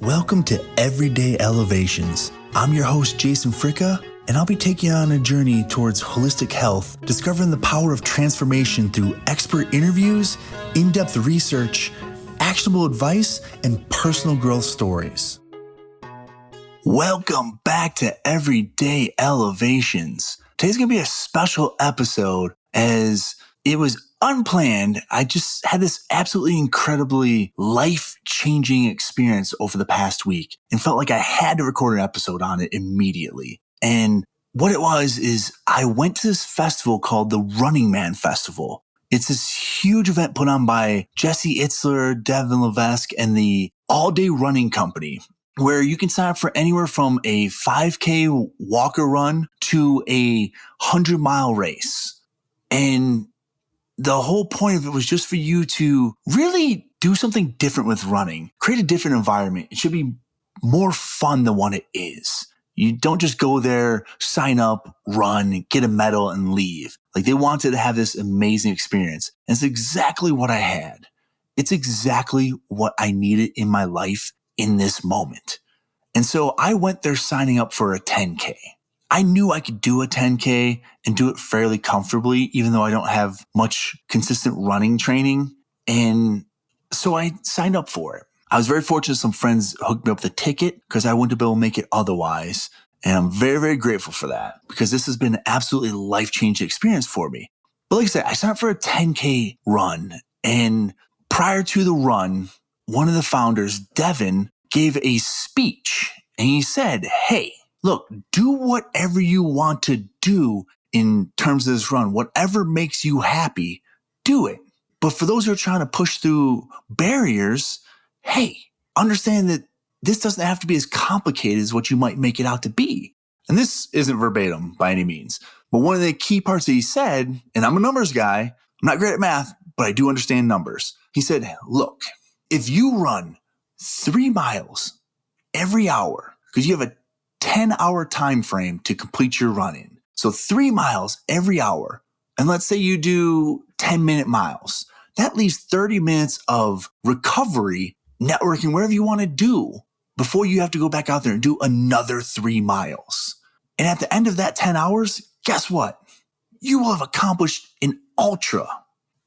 Welcome to Everyday Elevations. I'm your host, Jason Fricka, and I'll be taking you on a journey towards holistic health, discovering the power of transformation through expert interviews, in-depth research, actionable advice, and personal growth stories. Welcome back to Everyday Elevations. Today's going to be a special episode as it was unplanned. I just had this absolutely incredibly life-changing experience over the past week and felt like I had to record an episode on it immediately. And what it was is I went to this festival called the Running Man Festival. It's this huge event put on by Jesse Itzler, Devon, Lavesque, and the All Day Running Company, where you can sign up for anywhere from a 5K walk or run to a 100-mile race. And the whole point of it was just for you to really do something different with running, create a different environment. It should be more fun than what it is. You don't just go there, sign up, run, get a medal, and leave. Like, they wanted to have this amazing experience. And it's exactly what I had. It's exactly what I needed in my life in this moment. And so I went there signing up for a 10K. I knew I could do a 10K and do it fairly comfortably, even though I don't have much consistent running training. And so I signed up for it. I was very fortunate. Some friends hooked me up with a ticket because I wouldn't be able to make it otherwise. And I'm very, very grateful for that because this has been an absolutely life-changing experience for me. But like I said, I signed up for a 10K run. And prior to the run, one of the founders, Devon, gave a speech. And he said, hey, look, do whatever you want to do in terms of this run. Whatever makes you happy, do it. But for those who are trying to push through barriers, hey, understand that this doesn't have to be as complicated as what you might make it out to be. And this isn't verbatim by any means. But one of the key parts that he said, and I'm a numbers guy, I'm not great at math, but I do understand numbers. He said, look, if you run 3 miles every hour, because you have a 10-hour time frame to complete your run in. So 3 miles every hour. And let's say you do 10-minute miles. That leaves 30 minutes of recovery, networking, wherever you want to do before you have to go back out there and do another 3 miles. And at the end of that 10 hours, guess what? You will have accomplished an ultra.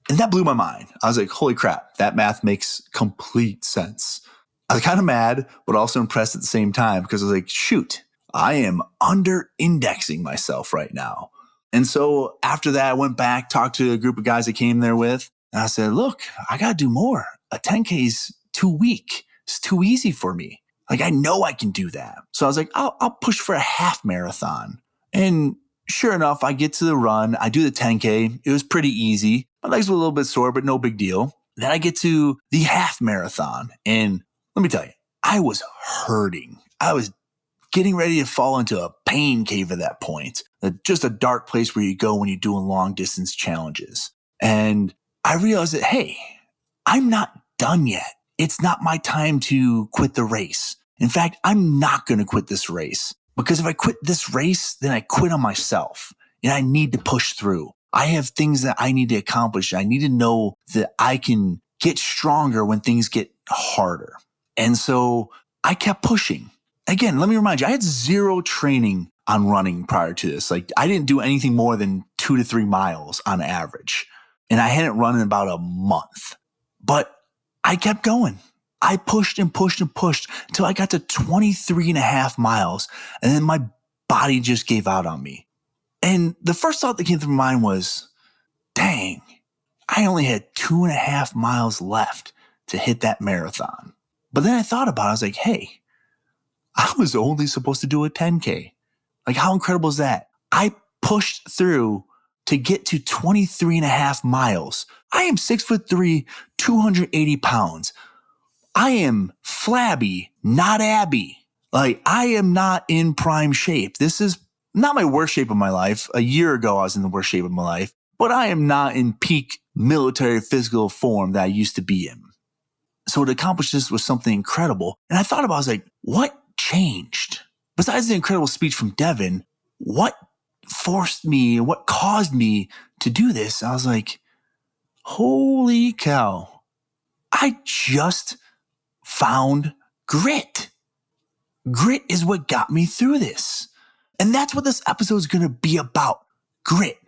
And that blew my mind. I was like, holy crap, that math makes complete sense. I was kind of mad, but also impressed at the same time because I was like, shoot, I am under-indexing myself right now. And so after that, I went back, talked to a group of guys I came there with, and I said, look, I got to do more. A 10K is too weak. It's too easy for me. Like, I know I can do that. So I was like, I'll push for a half marathon. And sure enough, I get to the run. I do the 10K. It was pretty easy. My legs were a little bit sore, but no big deal. Then I get to the half marathon. And let me tell you, I was hurting. I was getting ready to fall into a pain cave at that point. Just a dark place where you go when you're doing long distance challenges. And I realized that, hey, I'm not done yet. It's not my time to quit the race. In fact, I'm not going to quit this race because if I quit this race, then I quit on myself and I need to push through. I have things that I need to accomplish. I need to know that I can get stronger when things get harder. And so I kept pushing. Again, let me remind you, I had zero training on running prior to this. Like, I didn't do anything more than 2 to 3 miles on average. And I hadn't run in about a month. But I kept going. I pushed and pushed and pushed until I got to 23 and a half miles. And then my body just gave out on me. And the first thought that came through my mind was, dang, I only had 2.5 miles left to hit that marathon. But then I thought about it. I was like, hey, I was only supposed to do a 10K. Like, how incredible is that? I pushed through to get to 23 and a half miles. I am 6'3", 280 pounds. I am flabby, not Abby. Like, I am not in prime shape. This is not my worst shape of my life. A year ago, I was in the worst shape of my life, but I am not in peak military physical form that I used to be in. So to accomplish this was something incredible. And I thought about it, I was like, what changed? Besides the incredible speech from Devon, what forced me, what caused me to do this? I was like, holy cow. I just found Grit. Grit is what got me through this. And that's what this episode is going to be about. Grit.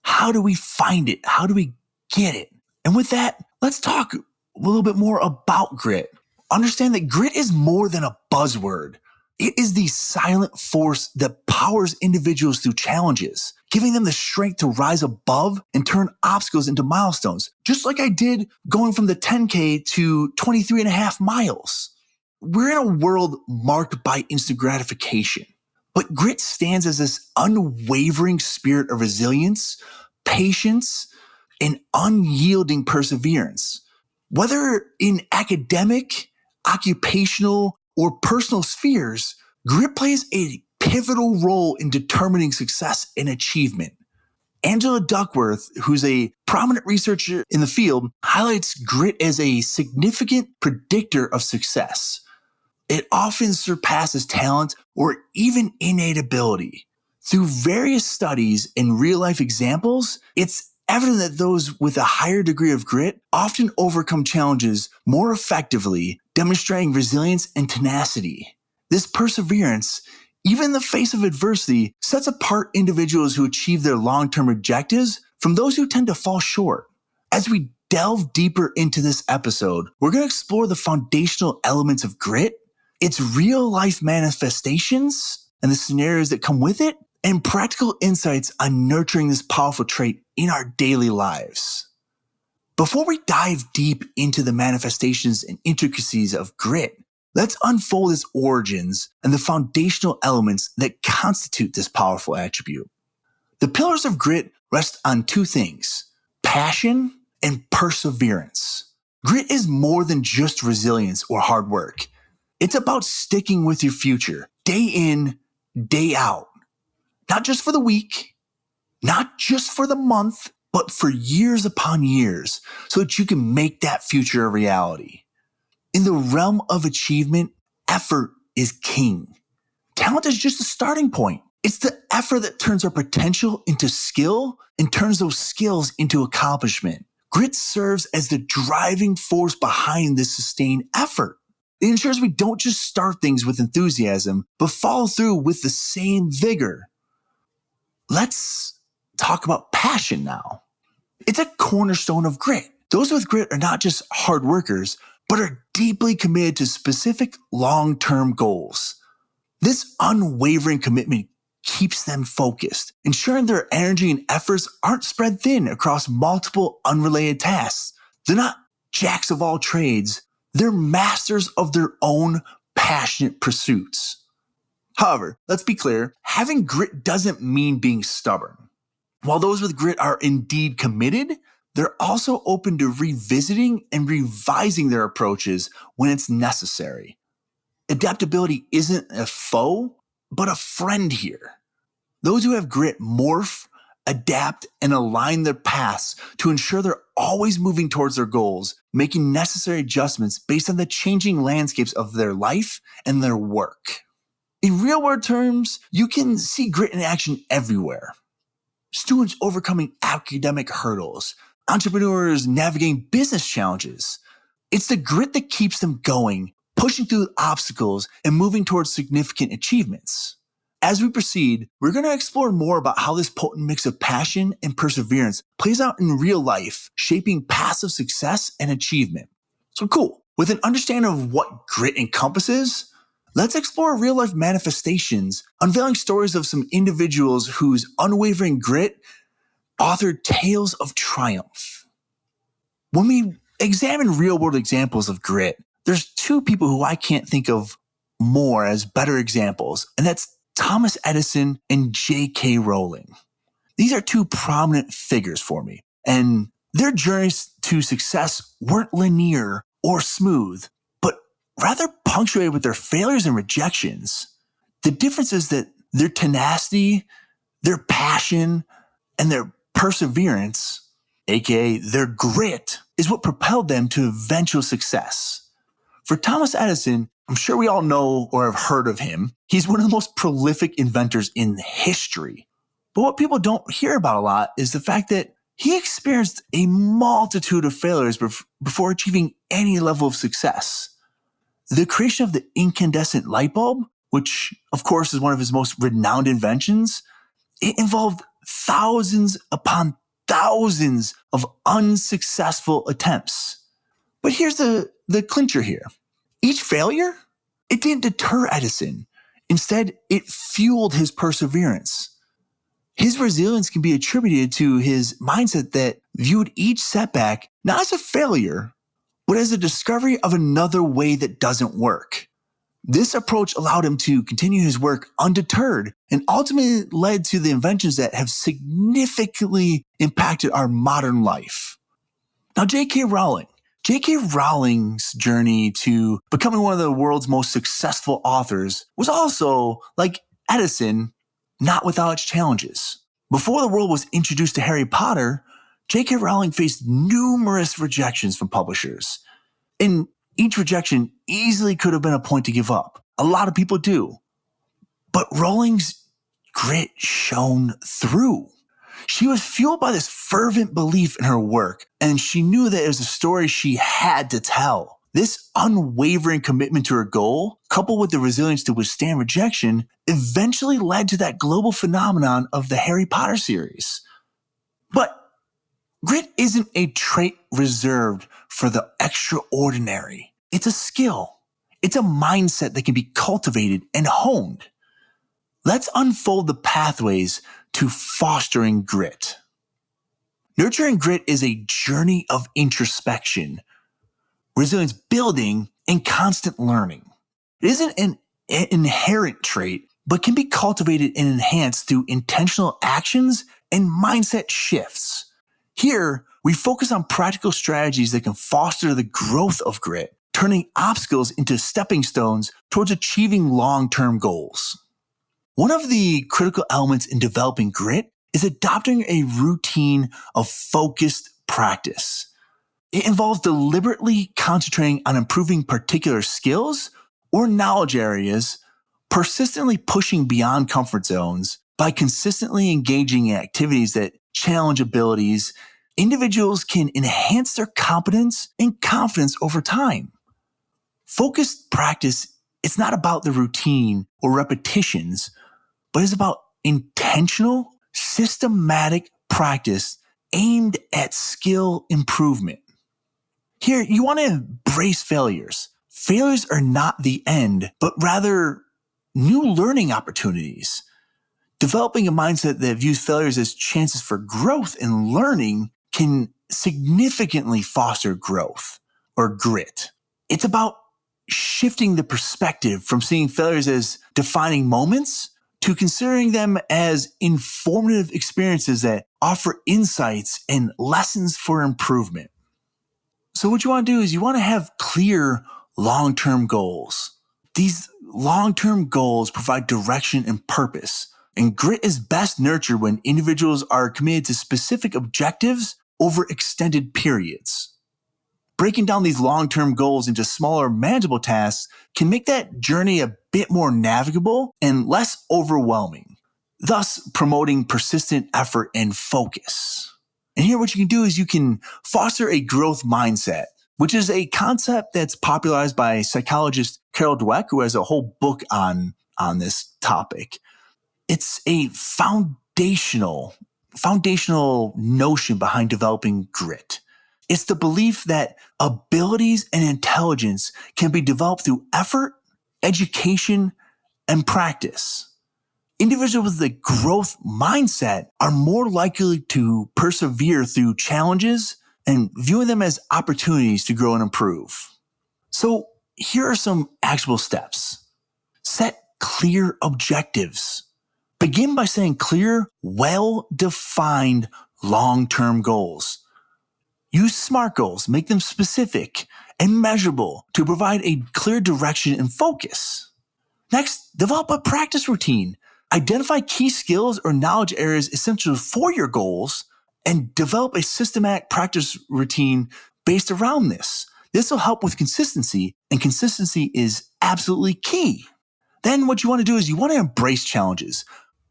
How do we find it? How do we get it? And with that, let's talk a little bit more about grit. Understand that grit is more than a buzzword. It is the silent force that powers individuals through challenges, giving them the strength to rise above and turn obstacles into milestones, just like I did going from the 10K to 23 and a half miles. We're in a world marked by instant gratification, but grit stands as this unwavering spirit of resilience, patience, and unyielding perseverance. Whether in academic, occupational, or personal spheres, grit plays a pivotal role in determining success and achievement. Angela Duckworth, who's a prominent researcher in the field, highlights grit as a significant predictor of success. It often surpasses talent or even innate ability. Through various studies and real-life examples, it's evident that those with a higher degree of grit often overcome challenges more effectively, demonstrating resilience and tenacity. This perseverance, even in the face of adversity, sets apart individuals who achieve their long-term objectives from those who tend to fall short. As we delve deeper into this episode, we're going to explore the foundational elements of grit, its real-life manifestations, and the scenarios that come with it, and practical insights on nurturing this powerful trait in our daily lives. Before we dive deep into the manifestations and intricacies of grit, let's unfold its origins and the foundational elements that constitute this powerful attribute. The pillars of grit rest on two things: passion and perseverance. Grit is more than just resilience or hard work. It's about sticking with your future, day in, day out. Not just for the week, not just for the month, but for years upon years, so that you can make that future a reality. In the realm of achievement, effort is king. Talent is just a starting point. It's the effort that turns our potential into skill and turns those skills into accomplishment. Grit serves as the driving force behind this sustained effort. It ensures we don't just start things with enthusiasm, but follow through with the same vigor. Let's talk about passion now. It's a cornerstone of grit. Those with grit are not just hard workers, but are deeply committed to specific long-term goals. This unwavering commitment keeps them focused, ensuring their energy and efforts aren't spread thin across multiple unrelated tasks. They're not jacks of all trades. They're masters of their own passionate pursuits. However, let's be clear, having grit doesn't mean being stubborn. While those with grit are indeed committed, they're also open to revisiting and revising their approaches when it's necessary. Adaptability isn't a foe, but a friend here. Those who have grit morph, adapt, and align their paths to ensure they're always moving towards their goals, making necessary adjustments based on the changing landscapes of their life and their work. In real-world terms, you can see grit in action everywhere. Students overcoming academic hurdles, entrepreneurs navigating business challenges. It's the grit that keeps them going, pushing through obstacles, and moving towards significant achievements. As we proceed, we're going to explore more about how this potent mix of passion and perseverance plays out in real life, shaping paths of success and achievement. So cool. With an understanding of what grit encompasses, let's explore real-life manifestations, unveiling stories of some individuals whose unwavering grit authored tales of triumph. When we examine real-world examples of grit, there's two people who I can't think of more as better examples, and that's Thomas Edison and J.K. Rowling. These are two prominent figures for me, and their journeys to success weren't linear or smooth, but rather punctuated with their failures and rejections. The difference is that their tenacity, their passion, and their perseverance, aka their grit, is what propelled them to eventual success. For Thomas Edison, I'm sure we all know or have heard of him. He's one of the most prolific inventors in history. But what people don't hear about a lot is the fact that he experienced a multitude of failures before achieving any level of success. The creation of the incandescent light bulb, which of course is one of his most renowned inventions, it involved thousands upon thousands of unsuccessful attempts. But here's the clincher here. Each failure, it didn't deter Edison. Instead, it fueled his perseverance. His resilience can be attributed to his mindset that viewed each setback not as a failure, but as a discovery of another way that doesn't work. This approach allowed him to continue his work undeterred and ultimately led to the inventions that have significantly impacted our modern life. Now, J.K. Rowling. J.K. Rowling's journey to becoming one of the world's most successful authors was also, like Edison, not without its challenges. Before the world was introduced to Harry Potter, J.K. Rowling faced numerous rejections from publishers. And each rejection easily could have been a point to give up. A lot of people do. But Rowling's grit shone through. She was fueled by this fervent belief in her work, and she knew that it was a story she had to tell. This unwavering commitment to her goal, coupled with the resilience to withstand rejection, eventually led to that global phenomenon of the Harry Potter series. But grit isn't a trait reserved for the extraordinary. It's a skill. It's a mindset that can be cultivated and honed. Let's unfold the pathways to fostering grit. Nurturing grit is a journey of introspection, resilience building, and constant learning. It isn't an inherent trait, but can be cultivated and enhanced through intentional actions and mindset shifts. Here, we focus on practical strategies that can foster the growth of grit, turning obstacles into stepping stones towards achieving long-term goals. One of the critical elements in developing grit is adopting a routine of focused practice. It involves deliberately concentrating on improving particular skills or knowledge areas, persistently pushing beyond comfort zones by consistently engaging in activities that challenge abilities. Individuals can enhance their competence and confidence over time. Focused practice is not about the routine or repetitions, but it's about intentional, systematic practice aimed at skill improvement. Here, you want to embrace failures. Failures are not the end, but rather new learning opportunities. Developing a mindset that views failures as chances for growth and learning can significantly foster growth or grit. It's about shifting the perspective from seeing failures as defining moments to considering them as informative experiences that offer insights and lessons for improvement. So what you want to do is you want to have clear long-term goals. These long-term goals provide direction and purpose. And grit is best nurtured when individuals are committed to specific objectives over extended periods. Breaking down these long-term goals into smaller, manageable tasks can make that journey a bit more navigable and less overwhelming, thus promoting persistent effort and focus. And here what you can do is you can foster a growth mindset, which is a concept that's popularized by psychologist Carol Dweck, who has a whole book on this topic. It's a foundational notion behind developing grit. It's the belief that abilities and intelligence can be developed through effort, education, and practice. Individuals with a growth mindset are more likely to persevere through challenges and viewing them as opportunities to grow and improve. So here are some actionable steps. Set clear objectives. Begin by setting clear, well-defined long-term goals. Use SMART goals, make them specific and measurable to provide a clear direction and focus. Next, develop a practice routine. Identify key skills or knowledge areas essential for your goals and develop a systematic practice routine based around this. This will help with consistency, and consistency is absolutely key. Then what you want to do is you want to embrace challenges.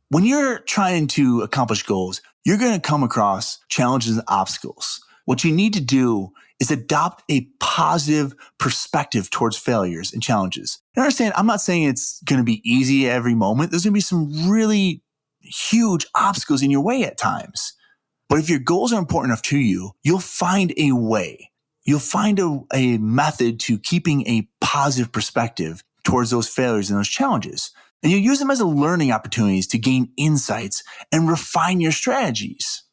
When you're trying to accomplish goals, you're going to come across challenges and obstacles. What you need to do is adopt a positive perspective towards failures and challenges. And understand, I'm not saying it's going to be easy every moment. There's going to be some really huge obstacles in your way at times. But if your goals are important enough to you, you'll find a way. You'll find a method to keeping a positive perspective towards those failures and those challenges. And you'll use them as learning opportunities to gain insights and refine your strategies.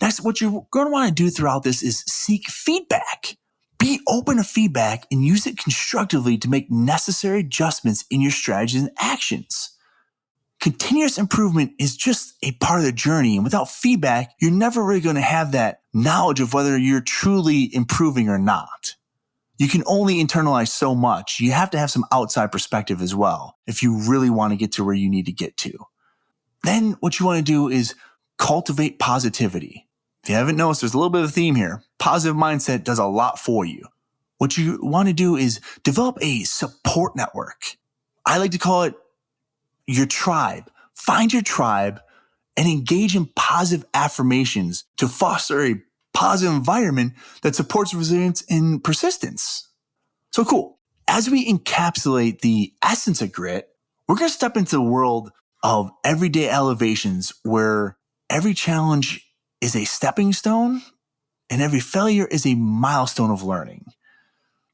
Next, what you're going to want to do throughout this is seek feedback. Be open to feedback and use it constructively to make necessary adjustments in your strategies and actions. Continuous improvement is just a part of the journey, and without feedback, you're never really going to have that knowledge of whether you're truly improving or not. You can only internalize so much. You have to have some outside perspective as well if you really want to get to where you need to get to. Then what you want to do is cultivate positivity. If you haven't noticed, there's a little bit of a theme here. Positive mindset does a lot for you. What you want to do is develop a support network. I like to call it your tribe. Find your tribe and engage in positive affirmations to foster a positive environment that supports resilience and persistence. So cool. As we encapsulate the essence of grit, we're going to step into the world of everyday elevations where every challenge is a stepping stone and every failure is a milestone of learning.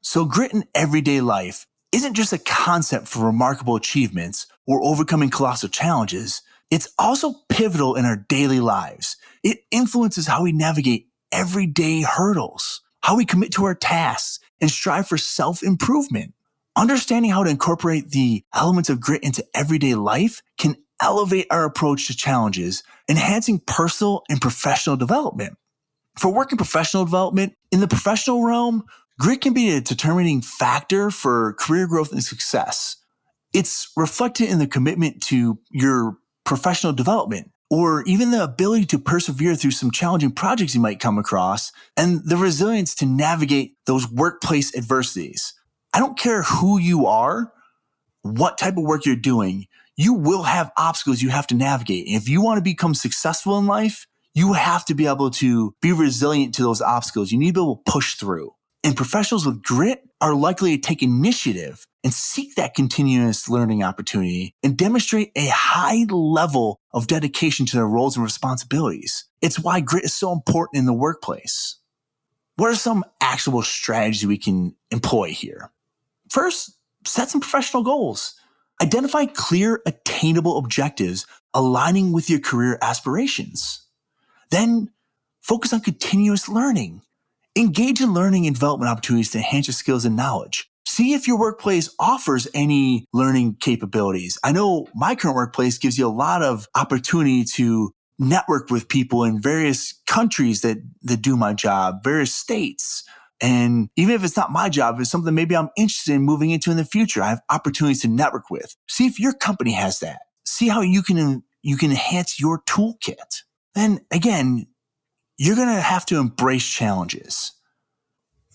So grit in everyday life isn't just a concept for remarkable achievements or overcoming colossal challenges. It's also pivotal in our daily lives. It influences how we navigate everyday hurdles, how we commit to our tasks, and strive for self-improvement. Understanding how to incorporate the elements of grit into everyday life can elevate our approach to challenges, enhancing personal and professional development. For work and professional development, in the professional realm, grit can be a determining factor for career growth and success. It's reflected in the commitment to your professional development, or even the ability to persevere through some challenging projects you might come across, and the resilience to navigate those workplace adversities. I don't care who you are, what type of work you're doing, you will have obstacles you have to navigate. And if you want to become successful in life, you have to be able to be resilient to those obstacles. You need to be able to push through. And professionals with grit are likely to take initiative and seek that continuous learning opportunity and demonstrate a high level of dedication to their roles and responsibilities. It's why grit is so important in the workplace. What are some actionable strategies we can employ here? First, set some professional goals. Identify clear, attainable objectives aligning with your career aspirations. Then, focus on continuous learning. Engage in learning and development opportunities to enhance your skills and knowledge. See if your workplace offers any learning capabilities. I know my current workplace gives you a lot of opportunity to network with people in various countries that do my job, various states. And even if it's not my job, it's something maybe I'm interested in moving into in the future, I have opportunities to network with. See if your company has that. See how you can enhance your toolkit. Then again, you're going to have to embrace challenges.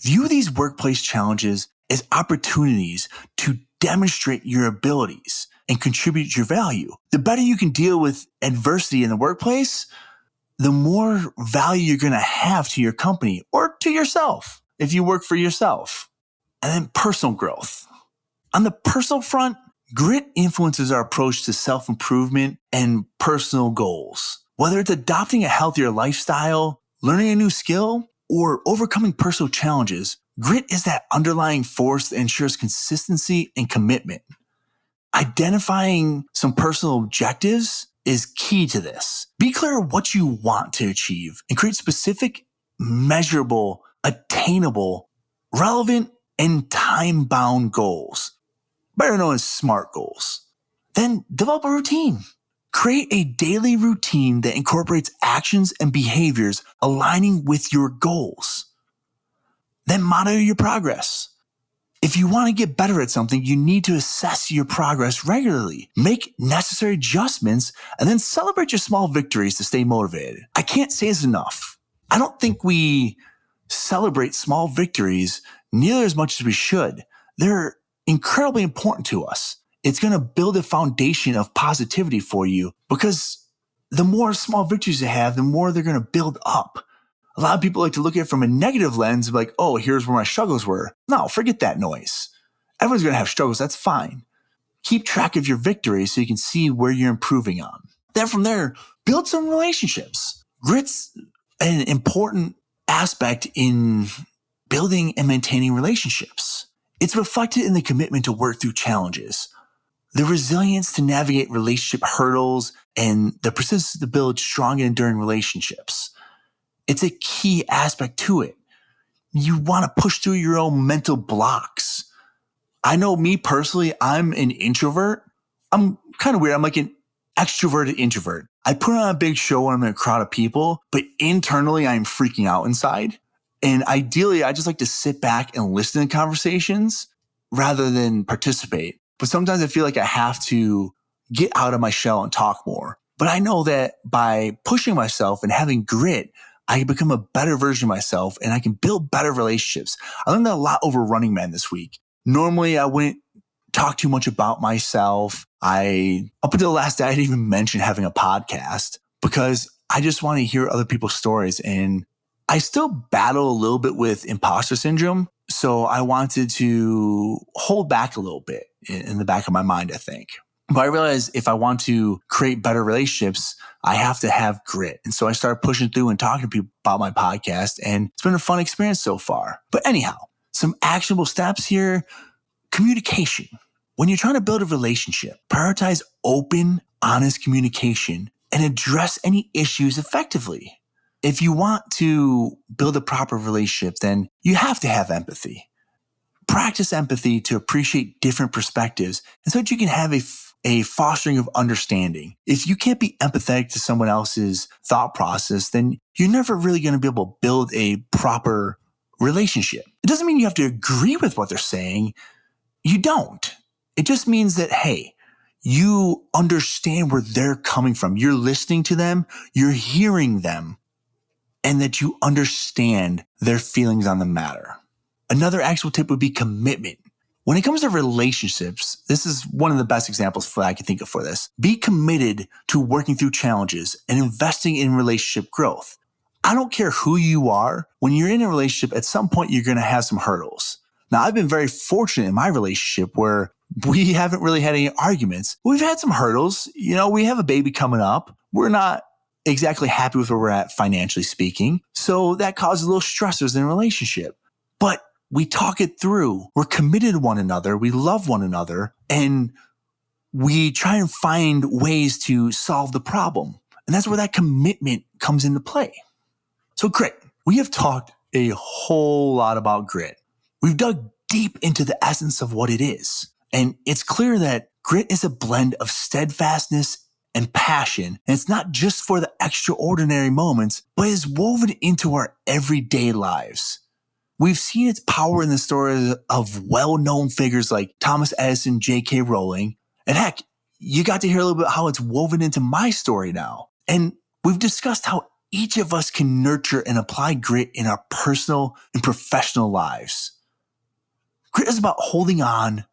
View these workplace challenges as opportunities to demonstrate your abilities and contribute your value. The better you can deal with adversity in the workplace, the more value you're going to have to your company or to yourself if you work for yourself. And then personal growth. On the personal front, grit influences our approach to self-improvement and personal goals. Whether it's adopting a healthier lifestyle, learning a new skill, or overcoming personal challenges, grit is that underlying force that ensures consistency and commitment. Identifying some personal objectives is key to this. Be clear what you want to achieve and create specific, measurable, attainable, relevant, and time-bound goals, better known as SMART goals. Then develop a routine. Create a daily routine that incorporates actions and behaviors aligning with your goals. Then monitor your progress. If you want to get better at something, you need to assess your progress regularly, make necessary adjustments, and then celebrate your small victories to stay motivated. I can't say this enough. I don't think we celebrate small victories nearly as much as we should. They're incredibly important to us. It's going to build a foundation of positivity for you because the more small victories you have, the more they're going to build up. A lot of people like to look at it from a negative lens of like, oh, here's where my struggles were. No, forget that noise. Everyone's going to have struggles. That's fine. Keep track of your victories so you can see where you're improving on. Then from there, build some relationships. Grit's an important aspect in building and maintaining relationships. It's reflected in the commitment to work through challenges, the resilience to navigate relationship hurdles, and the persistence to build strong and enduring relationships. It's a key aspect to it. You want to push through your own mental blocks. I know me personally, I'm an introvert. I'm kind of weird. I'm like an extroverted introvert. I put on a big show when I'm in a crowd of people, but internally I'm freaking out inside. And ideally, I just like to sit back and listen to conversations rather than participate. But sometimes I feel like I have to get out of my shell and talk more. But I know that by pushing myself and having grit, I can become a better version of myself and I can build better relationships. I learned that a lot over Running Man this week. Normally, I wouldn't talk too much about myself. Up until the last day, I didn't even mention having a podcast because I just want to hear other people's stories. And I still battle a little bit with imposter syndrome. So I wanted to hold back a little bit in the back of my mind, I think. But I realized if I want to create better relationships, I have to have grit. And so I started pushing through and talking to people about my podcast. And it's been a fun experience so far. But anyhow, some actionable steps here. Communication. When you're trying to build a relationship, prioritize open, honest communication and address any issues effectively. If you want to build a proper relationship, then you have to have empathy. Practice empathy to appreciate different perspectives and so that you can have a fostering of understanding. If you can't be empathetic to someone else's thought process, then you're never really going to be able to build a proper relationship. It doesn't mean you have to agree with what they're saying. You don't. It just means that, hey, you understand where they're coming from. You're listening to them, you're hearing them, and that you understand their feelings on the matter. Another actual tip would be commitment. When it comes to relationships, this is one of the best examples I can think of for this. Be committed to working through challenges and investing in relationship growth. I don't care who you are. When you're in a relationship, at some point, you're going to have some hurdles. Now, I've been very fortunate in my relationship where we haven't really had any arguments. We've had some hurdles. You know, we have a baby coming up. We're not exactly happy with where we're at financially speaking. So that causes little stressors in a relationship. But we talk it through. We're committed to one another. We love one another. And we try and find ways to solve the problem. And that's where that commitment comes into play. So grit. We have talked a whole lot about grit. We've dug deep into the essence of what it is. And it's clear that grit is a blend of steadfastness and passion. And it's not just for the extraordinary moments, but is woven into our everyday lives. We've seen its power in the stories of well-known figures like Thomas Edison, J.K. Rowling. And heck, you got to hear a little bit how it's woven into my story now. And we've discussed how each of us can nurture and apply grit in our personal and professional lives. Grit is about holding on,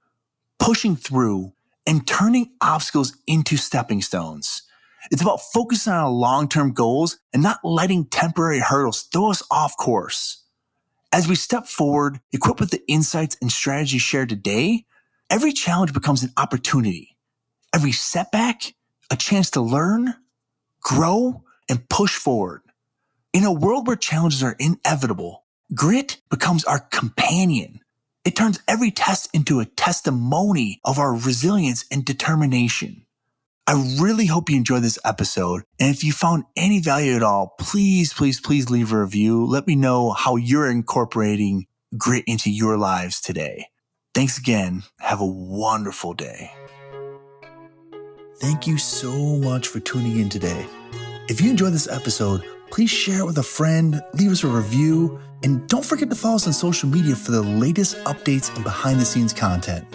pushing through, and turning obstacles into stepping stones. It's about focusing on our long-term goals and not letting temporary hurdles throw us off course. As we step forward, equipped with the insights and strategies shared today, every challenge becomes an opportunity. Every setback, a chance to learn, grow, and push forward. In a world where challenges are inevitable, grit becomes our companion. It turns every test into a testimony of our resilience and determination. I really hope you enjoyed this episode. And if you found any value at all, please, please, please leave a review. Let me know how you're incorporating grit into your lives today. Thanks again. Have a wonderful day. Thank you so much for tuning in today. If you enjoyed this episode, please share it with a friend, leave us a review, and don't forget to follow us on social media for the latest updates and behind the scenes content.